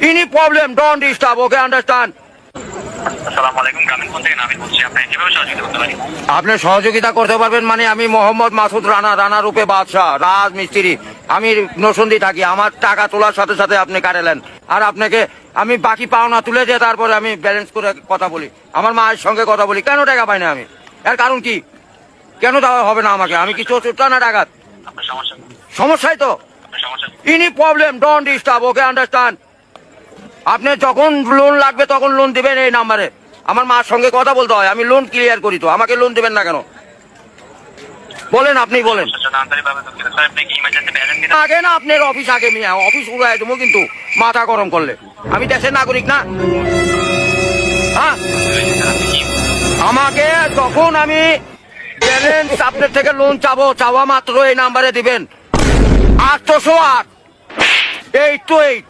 Any problem, don't disturb, okay, understand? আসসালামু আলাইকুম, গ্রামীণ ফোন থেকে নামিদ বলছি। আপনাকে কিভাবে সহযোগিতা করতে পারি? আপনি সহযোগিতা করতে পারবেন মানে আমি মোহাম্মদ মাসুদ রানা, রানা রূপে বাদশাহ, রাজমিস্ত্রি। আমি নরসিংদী থাকি। আমার টাকা তোলার সাথে সাথে আপনি কাটালেন, আর আপনাকে আমি বাকি পাওনা তুলে দিয়ে তারপরে আমি ব্যালেন্স করে কথা বলি, আমার মায়ের সঙ্গে কথা বলি। কেন টাকা পাই না আমি? এর কারণ কি? কেন দেওয়া হবে না আমাকে? আমি কি চোর না ডাকাত? আপনার সমস্যা? সমস্যাই তো। আপনার সমস্যা? Any problem, don't disturb, okay, understand? আপনি যখন লোন লাগবে তখন লোন দিবেন এই নাম্বারে। আমার মার সঙ্গে কথা বলতে হয়, আমি লোন ক্লিয়ার করি। তো আমাকে লোন দিবেন না কেন বলেন? আপনি বলেন। আন্তরিকভাবে দুঃখিত স্যার। আপনি কি ইমার্জেন্সি ব্যালেন্স দিতে? আগে না আপনার অফিস আগে, মিয়া অফিস উড়াই দেবো কিন্তু মাথা গরম করলে। আমি দেশের নাগরিক না? হ্যাঁ, আপনি কি আমাকে তখন আমি ব্যালেন্স আপনার থেকে লোন চাওয়া মাত্র এই নাম্বারে দিবেন। 808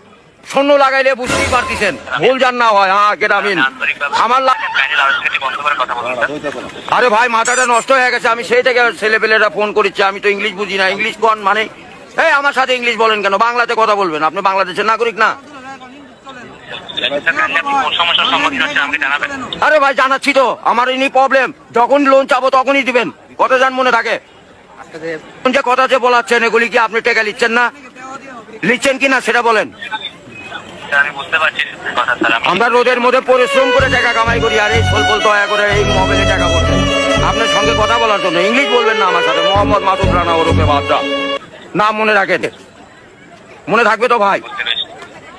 শূন্য লাগাইলে বুঝতেই পারতেছেন, ভুল জান না হয়। হ্যাঁ, গ্রামীণ আমার কাইন্ডলি লাউডস্পিকারটি বন্ধ করে কথা বলুন স্যার। আরে ভাই, মাথাটা নষ্ট হয়ে গেছে। আমি সেই থেকে ছেলেপেলেরা ফোন করেছি, আমি তো ইংলিশ বুঝি না। ইংলিশ কোন মানে? এই আমার সাথে ইংলিশ বলেন কেন? বাংলাতে কথা বলবেন। আপনি বাংলাদেশের নাগরিক না? স্যার, কাইন্ডলি আপনি কোন সমস্যার সম্মুখীন হচ্ছেন আমাকে জানাবেন। আরে ভাই, জানাচ্ছি তো, আমার ইনি প্রবলেম। যখন লোন চাবো তখনই দিবেন, কথা জান মনে থাকে। যে কথা যে বলাচ্ছেন এগুলি কি আপনি টাকা লিখছেন না? লিখছেন কি না সেটা বলেন। স্যার, আমি বুঝতে পারছি কথা স্যার। আমরা রোদের মধ্যে পরিশ্রম করে টাকা কামাই করি, আর এই সোল দয়া করে এই মোবাইলে টাকা করছেন আপনার সঙ্গে কথা বলার জন্য। ইংলিশ বলবেন না আমার সাথে। মোহাম্মদ মাসুদ রানা ওরফে বাদশাহ, নাম মনে রাখেন। মনে থাকবে তো ভাই? বুঝতে পেরেছি।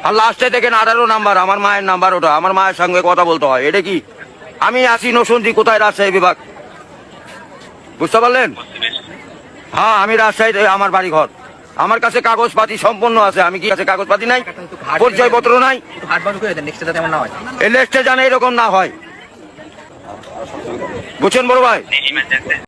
আর লাস্টে দেখেন 18 নাম্বার, আমার মায়ের নাম্বার ওটা। আমার মায়ের সঙ্গে কথা বলতে হয়। এটা কি? আমি আছি নরসিংদী, কোথায়? রাজশাহী বিভাগ, বুঝতে পারলেন? বুঝতে পেরেছি। হ্যাঁ, আমি রাজশাহীতে, আমার বাড়ি ঘর। আমার কাছে কাগজপাতি সম্পন্ন আছে। আমি কি আছে কাগজপাতি নাই? পরিচয়পত্র নাই? এই লিস্টে জানে এরকম না হয়, বুঝছেন বড় ভাই? ইমার্জেন্সি